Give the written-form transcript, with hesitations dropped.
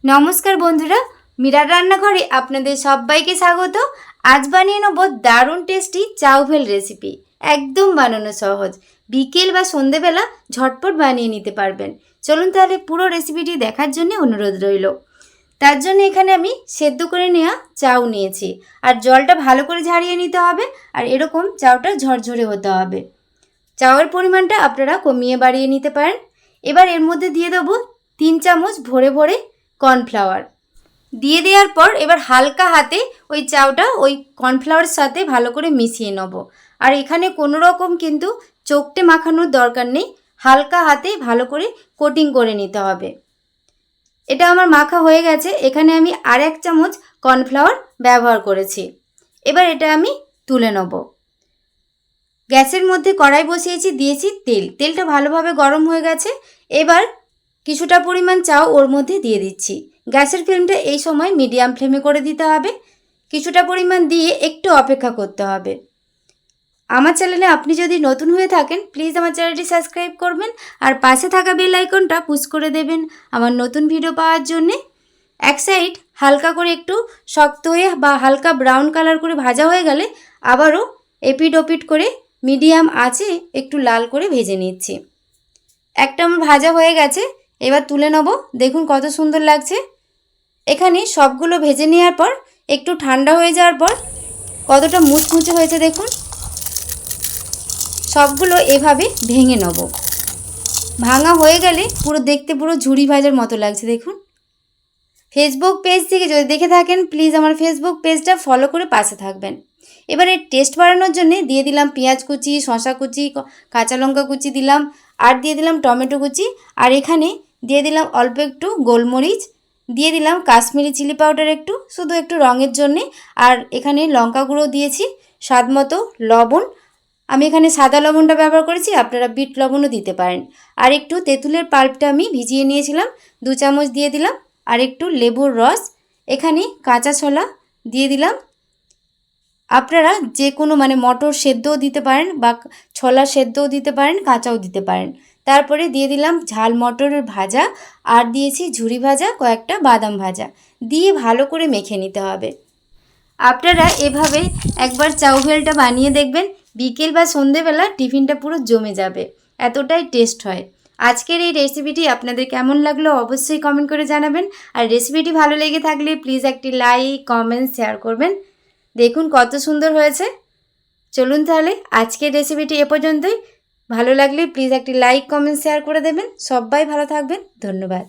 নমস্কার বন্ধুরা, মীরার রান্নাঘরে আপনাদের সবাইকে স্বাগত। আজ বানিয়ে নেব দারুণ টেস্টি চাউভেল রেসিপি। একদম বানানো সহজ, বিকেল বা সন্ধেবেলা ঝটপট বানিয়ে নিতে পারবেন। চলুন তাহলে পুরো রেসিপিটি দেখার জন্য অনুরোধ রইল। তার জন্য এখানে আমি সেদ্ধ করে নেওয়া চাউ নিয়েছি, আর জলটা ভালো করে ঝারিয়ে নিতে হবে, আর এরকম চাউটা ঝরঝরে হতে হবে। চাউয়ের পরিমাণটা আপনারা কমিয়ে বাড়িয়ে নিতে পারেন। এবার এর মধ্যে দিয়ে দেবো 3 চামচ ভরে ভরে কর্নফ্লাওয়ার। দিয়ে দেওয়ার পর এবার হালকা হাতে ওই চাউটা ওই কর্নফ্লাওয়ারের সাথে ভালো করে মিশিয়ে নেব। আর এখানে কোনো রকম কিন্তু চোখটে মাখানোর দরকার নেই, হালকা হাতে ভালো করে কোটিং করে নিতে হবে। এটা আমার মাখা হয়ে গেছে। এখানে আমি আর 1 চামচ কর্নফ্লাওয়ার ব্যবহার করেছি। এবার এটা আমি তুলে নেব। গ্যাসের মধ্যে কড়াই বসিয়েছি, দিয়েছি তেল। তেলটা ভালোভাবে গরম হয়ে গেছে। এবার কিছুটা পরিমাণ চাউ ওর মধ্যে দিয়ে দিচ্ছি। গ্যাসের ফ্লেমটা এই সময় মিডিয়াম ফ্লেমে করে দিতে হবে। কিছুটা পরিমাণ দিয়ে একটু অপেক্ষা করতে হবে। আমার চ্যানেলে আপনি যদি নতুন হয়ে থাকেন, প্লিজ আমার চ্যানেলটি সাবস্ক্রাইব করবেন, আর পাশে থাকা বেল আইকনটা পুশ করে দেবেন আমার নতুন ভিডিও পাওয়ার জন্যে। এক সাইড হালকা করে একটু শক্ত হয়ে বা হালকা ব্রাউন কালার করে ভাজা হয়ে গেলে আবারও এপিট ওপিট করে মিডিয়াম আঁচে একটু লাল করে ভেজে নিচ্ছি। একটা আমার ভাজা হয়ে গেছে, এবার তুলে নেব। দেখুন কত সুন্দর লাগছে। এখানে সবগুলো ভেজে নেওয়ার পর একটু ঠান্ডা হয়ে যাওয়ার পর কতটা মুচমুচে হয়েছে দেখুন। সবগুলো এভাবে ভেঙে নেব। ভাঙা হয়ে গেলে পুরো দেখতে পুরো ঝুড়ি ভাজার মতো লাগছে দেখুন। ফেসবুক পেজ থেকে যদি দেখে থাকেন, প্লিজ আমার ফেসবুক পেজটা ফলো করে পাশে থাকবেন। এবার এর টেস্ট বাড়ানোর জন্য দিয়ে দিলাম পেঁয়াজ কুচি, শসা কুচি, কাঁচা লঙ্কা কুচি দিলাম, আর দিয়ে দিলাম টমেটো কুচি, আর এখানে দিয়ে দিলাম অল্প একটু গোলমরিচ, দিয়ে দিলাম কাশ্মীরি চিলি পাউডার একটু, শুধু একটু রঙের জন্যে, আর এখানে লঙ্কা গুঁড়ো দিয়েছি, স্বাদ মতো লবণ। আমি এখানে সাদা লবণটা ব্যবহার করেছি, আপনারা বিট লবণও দিতে পারেন। আর একটু তেঁতুলের পাল্পটা আমি ভিজিয়ে নিয়েছিলাম, 2 চামচ দিয়ে দিলাম, আর একটু লেবুর রস। এখানে কাঁচা ছোলা দিয়ে দিলাম। আপনারা যে কোনো মটর সেদ্ধও দিতে পারেন, বা ছোলা সেদ্ধও দিতে পারেন, কাঁচাও দিতে পারেন। তারপরে দিয়ে দিলাম ঝাল মটরের ভাজা, আর দিয়েছি ঝুরি ভাজা, কয়েকটা বাদাম ভাজা দিয়ে ভালো করে মেখে নিতে হবে। আপনারা এভাবে একবার চাউভেলটা বানিয়ে দেখবেন, বিকেল বা সন্ধেবেলা টিফিনটা পুরো জমে যাবে, এতটাই টেস্ট হয়। আজকের এই রেসিপিটি আপনাদের কেমন লাগলো অবশ্যই কমেন্ট করে জানাবেন। আর রেসিপিটি ভালো লেগে থাকলে প্লিজ একটি লাইক, কমেন্ট, শেয়ার করবেন। দেখুন কত সুন্দর হয়েছে। চলুন তাহলে আজকের রেসিপিটি এ পর্যন্তই। ভালো লাগলে প্লিজ একটি লাইক, কমেন্ট, শেয়ার করে দেবেন। সবাই ভালো থাকবেন। ধন্যবাদ।